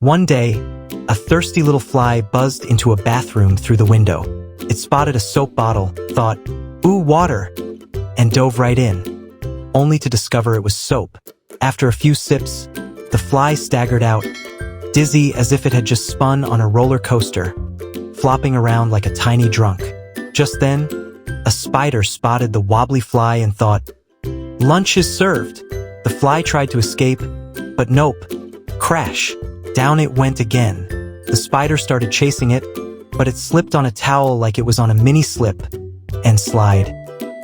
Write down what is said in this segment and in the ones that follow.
One day, a thirsty little fly buzzed into a bathroom through the window. It spotted a soap bottle, thought, "Ooh, water," and dove right in, only to discover it was soap. After a few sips, the fly staggered out, dizzy as if it had just spun on a roller coaster, flopping around like a tiny drunk. Just then, a spider spotted the wobbly fly and thought, "Lunch is served." The fly tried to escape, but nope. Crash. Down it went again. The spider started chasing it, but it slipped on a towel like it was on a mini slip and slide,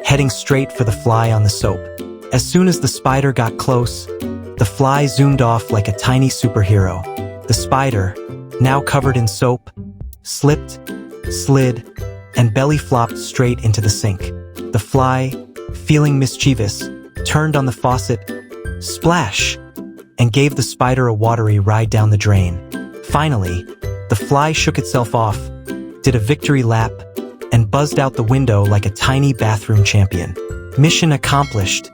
heading straight for the fly on the soap. As soon as the spider got close, the fly zoomed off like a tiny superhero. The spider, now covered in soap, slipped, slid, and belly flopped straight into the sink. The fly, feeling mischievous, turned on the faucet, splash, and gave the spider a watery ride down the drain. Finally, the fly shook itself off, did a victory lap, and buzzed out the window like a tiny bathroom champion. Mission accomplished.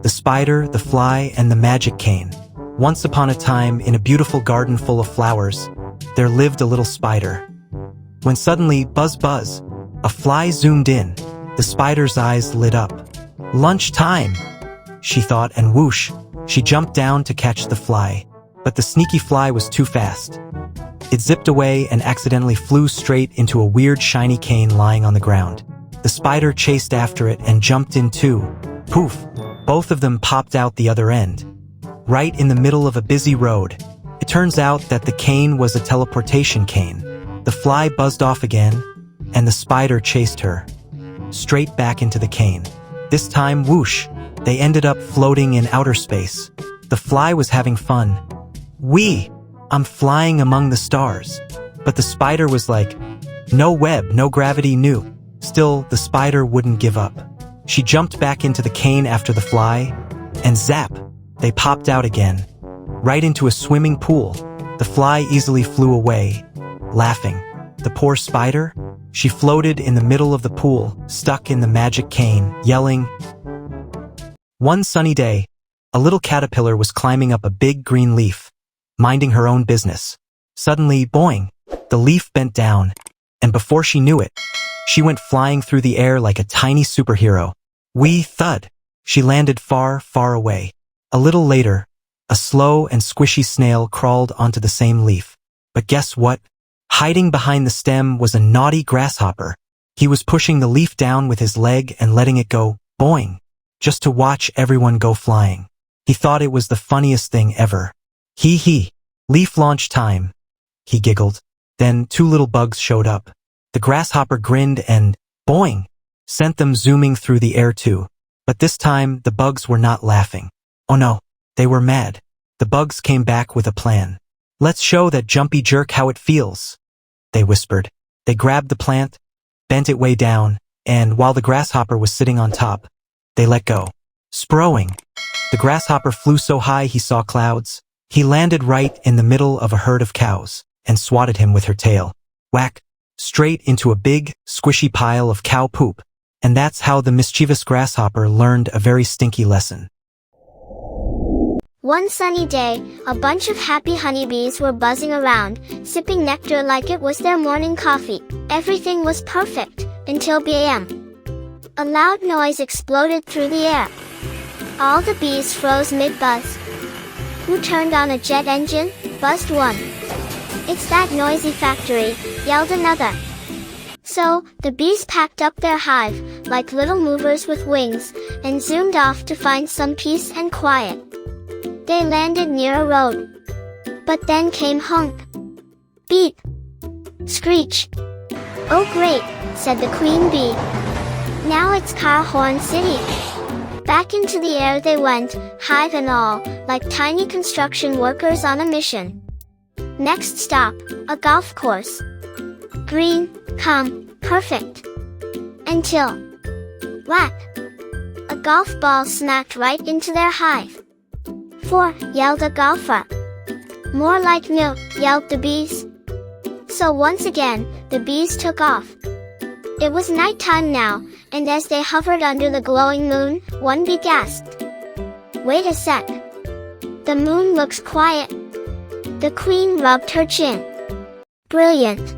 The spider, the fly, and the magic cane. Once upon a time, in a beautiful garden full of flowers, there lived a little spider. When suddenly, buzz buzz, a fly zoomed in. The spider's eyes lit up. "Lunch time," she thought, and whoosh, she jumped down to catch the fly. But the sneaky fly was too fast. It zipped away and accidentally flew straight into a weird shiny cane lying on the ground. The spider chased after it and jumped in too. Poof! Both of them popped out the other end, right in the middle of a busy road. It turns out that the cane was a teleportation cane. The fly buzzed off again, and the spider chased her, straight back into the cane. This time, whoosh, they ended up floating in outer space. The fly was having fun. "Wee, I'm flying among the stars." But the spider was like, "No web, no gravity, new." Still, the spider wouldn't give up. She jumped back into the cane after the fly, and zap, they popped out again, right into a swimming pool. The fly easily flew away, laughing. The poor spider? She floated in the middle of the pool, stuck in the magic cane, yelling. One sunny day, a little caterpillar was climbing up a big green leaf, minding her own business. Suddenly, boing, the leaf bent down, and before she knew it, she went flying through the air like a tiny superhero. Wee thud! She landed far, far away. A little later, a slow and squishy snail crawled onto the same leaf. But guess what? Hiding behind the stem was a naughty grasshopper. He was pushing the leaf down with his leg and letting it go, boing, just to watch everyone go flying. He thought it was the funniest thing ever. Hee hee, leaf launch time, he giggled. Then 2 little bugs showed up. The grasshopper grinned and, boing, sent them zooming through the air too. But this time, the bugs were not laughing. Oh no, they were mad. The bugs came back with a plan. "Let's show that jumpy jerk how it feels," they whispered. They grabbed the plant, bent it way down, and while the grasshopper was sitting on top, they let go. Sprowing. The grasshopper flew so high he saw clouds. He landed right in the middle of a herd of cows and swatted him with her tail. Whack! Straight into a big, squishy pile of cow poop. And that's how the mischievous grasshopper learned a very stinky lesson. One sunny day, a bunch of happy honeybees were buzzing around, sipping nectar like it was their morning coffee. Everything was perfect, until bam! A loud noise exploded through the air. All the bees froze mid-buzz. Who turned on a jet engine? Buzzed one. "It's that noisy factory," yelled another. So, the bees packed up their hive, like little movers with wings, and zoomed off to find some peace and quiet. They landed near a road. But then came honk, beep, screech. "Oh great," said the queen bee. "Now it's car horn city." Back into the air they went, hive and all, like tiny construction workers on a mission. Next stop, a golf course. Green, calm, perfect. Until, whack! A golf ball smacked right into their hive. "For," yelled a golfer. "More like milk," yelled the bees. So once again, the bees took off. It was nighttime now, and as they hovered under the glowing moon, one bee gasped. "Wait a sec. The moon looks quiet." The queen rubbed her chin. "Brilliant.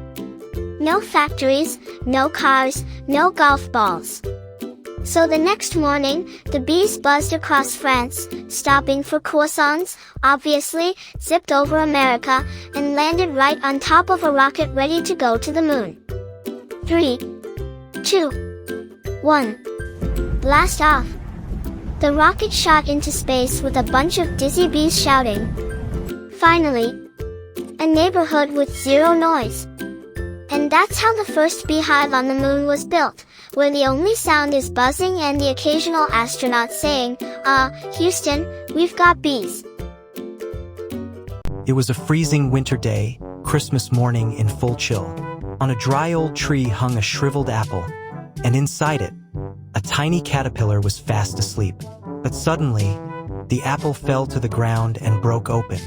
No factories, no cars, no golf balls." So the next morning, the bees buzzed across France, stopping for croissants, obviously, zipped over America, and landed right on top of a rocket ready to go to the moon. 3, 2, 1. Blast off. The rocket shot into space with a bunch of dizzy bees shouting. Finally, a neighborhood with zero noise. And that's how the first beehive on the moon was built, where the only sound is buzzing and the occasional astronaut saying, Houston, we've got bees." It was a freezing winter day, Christmas morning in full chill. On a dry old tree hung a shriveled apple, and inside it, a tiny caterpillar was fast asleep. But suddenly, the apple fell to the ground and broke open.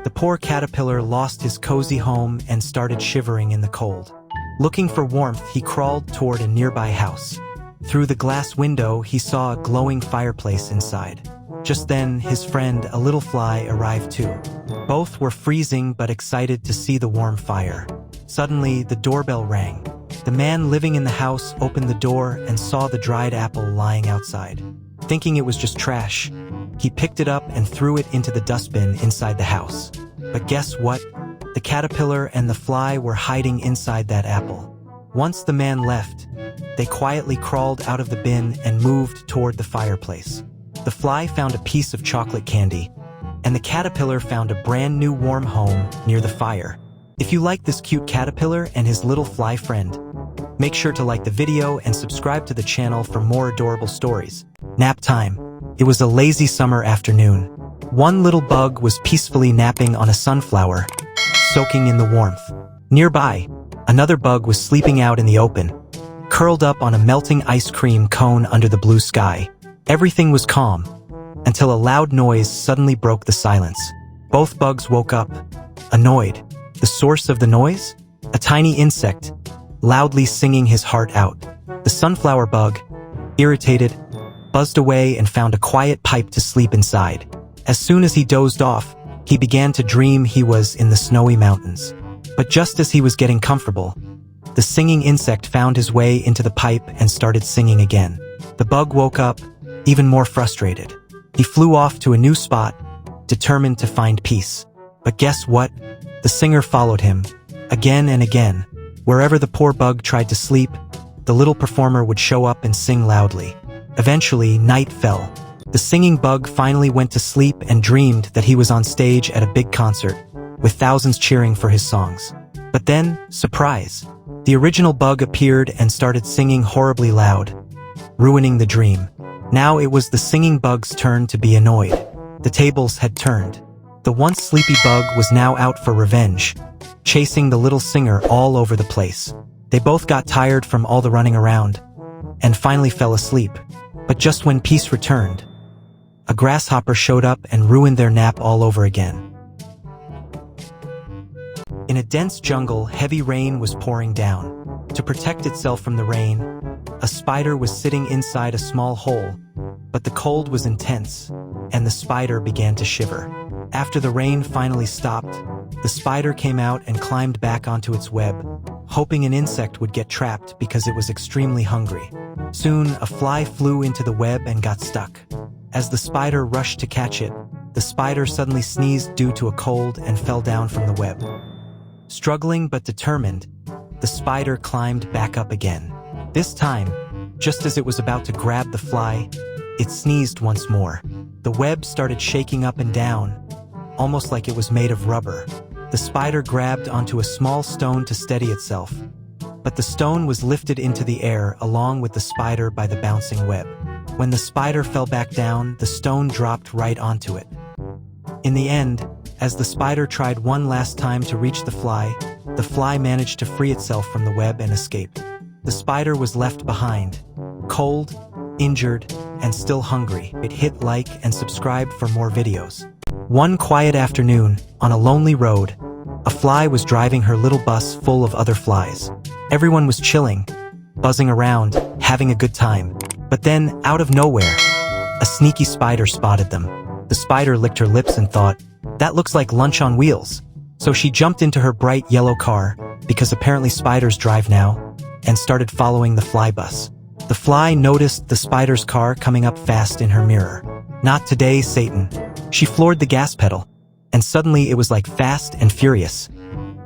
The poor caterpillar lost his cozy home and started shivering in the cold. Looking for warmth, he crawled toward a nearby house. Through the glass window, he saw a glowing fireplace inside. Just then, his friend, a little fly, arrived too. Both were freezing but excited to see the warm fire. Suddenly, the doorbell rang. The man living in the house opened the door and saw the dried apple lying outside. Thinking it was just trash, he picked it up and threw it into the dustbin inside the house. But guess what? The caterpillar and the fly were hiding inside that apple. Once the man left, they quietly crawled out of the bin and moved toward the fireplace. The fly found a piece of chocolate candy, and the caterpillar found a brand new warm home near the fire. If you like this cute caterpillar and his little fly friend, make sure to like the video and subscribe to the channel for more adorable stories. Nap time. It was a lazy summer afternoon. One little bug was peacefully napping on a sunflower, soaking in the warmth. Nearby, another bug was sleeping out in the open, curled up on a melting ice cream cone under the blue sky. Everything was calm, until a loud noise suddenly broke the silence. Both bugs woke up, annoyed. The source of the noise? A tiny insect, loudly singing his heart out. The sunflower bug, irritated, buzzed away and found a quiet pipe to sleep inside. As soon as he dozed off, he began to dream he was in the snowy mountains. But just as he was getting comfortable, the singing insect found his way into the pipe and started singing again. The bug woke up, even more frustrated. He flew off to a new spot, determined to find peace. But guess what? The singer followed him, again and again. Wherever the poor bug tried to sleep, the little performer would show up and sing loudly. Eventually, night fell. The singing bug finally went to sleep and dreamed that he was on stage at a big concert, with thousands cheering for his songs. But then, surprise, the original bug appeared and started singing horribly loud, ruining the dream. Now it was the singing bug's turn to be annoyed. The tables had turned. The once sleepy bug was now out for revenge, chasing the little singer all over the place. They both got tired from all the running around, and finally fell asleep. But just when peace returned, a grasshopper showed up and ruined their nap all over again. In a dense jungle, heavy rain was pouring down. To protect itself from the rain, a spider was sitting inside a small hole, but the cold was intense, and the spider began to shiver. After the rain finally stopped, the spider came out and climbed back onto its web, hoping an insect would get trapped because it was extremely hungry. Soon, a fly flew into the web and got stuck. As the spider rushed to catch it, the spider suddenly sneezed due to a cold and fell down from the web. Struggling but determined, the spider climbed back up again. This time, just as it was about to grab the fly, it sneezed once more. The web started shaking up and down, almost like it was made of rubber. The spider grabbed onto a small stone to steady itself, but the stone was lifted into the air along with the spider by the bouncing web. When the spider fell back down, the stone dropped right onto it. In the end, as the spider tried one last time to reach the fly managed to free itself from the web and escape. The spider was left behind, cold, injured, and still hungry. Hit like and subscribe for more videos. One quiet afternoon, on a lonely road, a fly was driving her little bus full of other flies. Everyone was chilling, buzzing around, having a good time. But then, out of nowhere, a sneaky spider spotted them. The spider licked her lips and thought, "That looks like lunch on wheels." So she jumped into her bright yellow car, because apparently spiders drive now, and started following the fly bus. The fly noticed the spider's car coming up fast in her mirror. "Not today, Satan." She floored the gas pedal, and suddenly it was like Fast and Furious.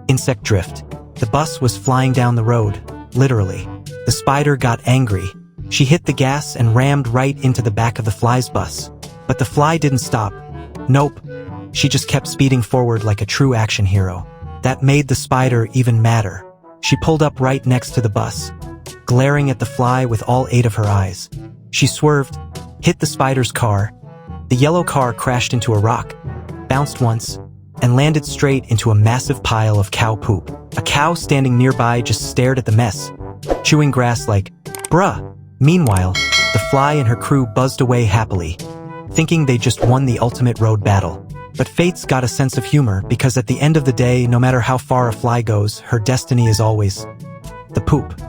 Insect drift. The bus was flying down the road, literally. The spider got angry. She hit the gas and rammed right into the back of the fly's bus. But the fly didn't stop. Nope. She just kept speeding forward like a true action hero. That made the spider even madder. She pulled up right next to the bus, glaring at the fly with all 8 of her eyes. She swerved, hit the spider's car. The yellow car crashed into a rock, bounced once, and landed straight into a massive pile of cow poop. A cow standing nearby just stared at the mess, chewing grass like, "Bruh." Meanwhile, the fly and her crew buzzed away happily, thinking they just won the ultimate road battle. But fate's got a sense of humor, because at the end of the day, no matter how far a fly goes, her destiny is always the poop.